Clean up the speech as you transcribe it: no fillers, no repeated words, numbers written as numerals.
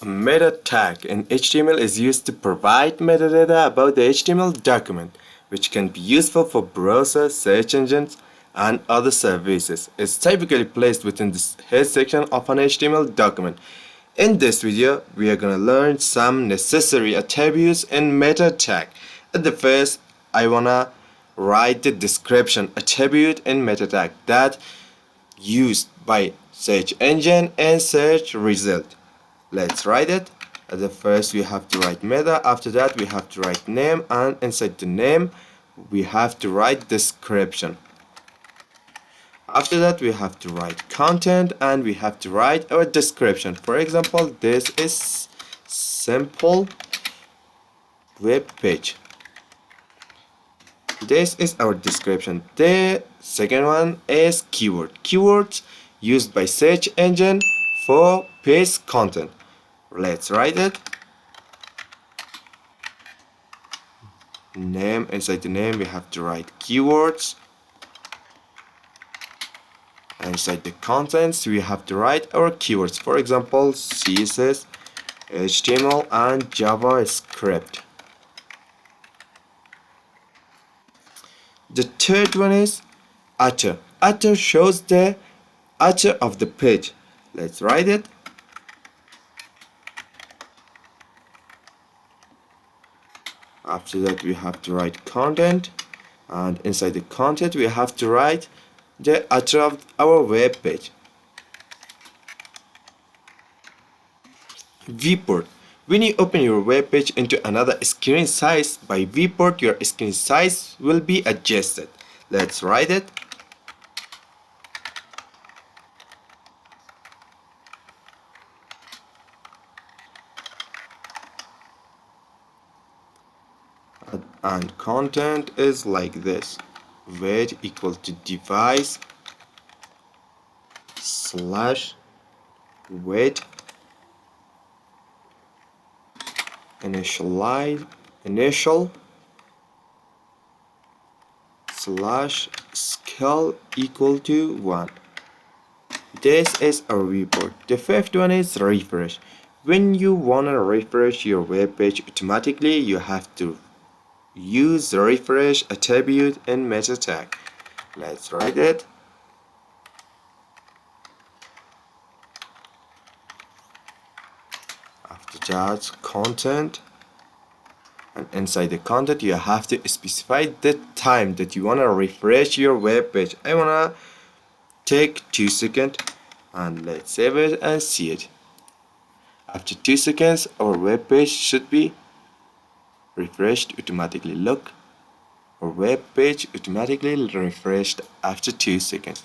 A meta tag in HTML is used to provide metadata about the HTML document, which can be useful for browsers, search engines, and other services. It's typically placed within the head section of an HTML document. In this video, we are going to learn some necessary attributes in meta tag. At the first, I wanna write the description attribute in meta tag that used by search engine and search result. Let's write it. At the first we have to write meta, after that we have to write name, and inside the name we have to write description. After that we have to write content and we have to write our description. For example, this is simple web page. This is our description. The second one is keyword. Keywords used by search engine for page content. Let's write it. Name, inside the name we have to write keywords. Inside the contents we have to write our keywords. For example, CSS, HTML, and JavaScript. The third one is author. Author shows the author of the page. Let's write it. After that we have to write content, and inside the content we have to write the author of our web page. Viewport. When you open your web page into another screen size, by viewport your screen size will be adjusted. Let's write it. And content is like this: weight equal to device slash weight initial slash scale equal to 1. This is a report. The fifth one is refresh. When you wanna refresh your web page automatically, you have to use the refresh attribute in meta tag. Let's write it. After that, content, and inside the content you have to specify the time that you wanna refresh your web page. I wanna take 2 seconds, and let's save it and see it. After 2 seconds our web page should be refreshed automatically. Look, our web page automatically refreshed after 2 seconds.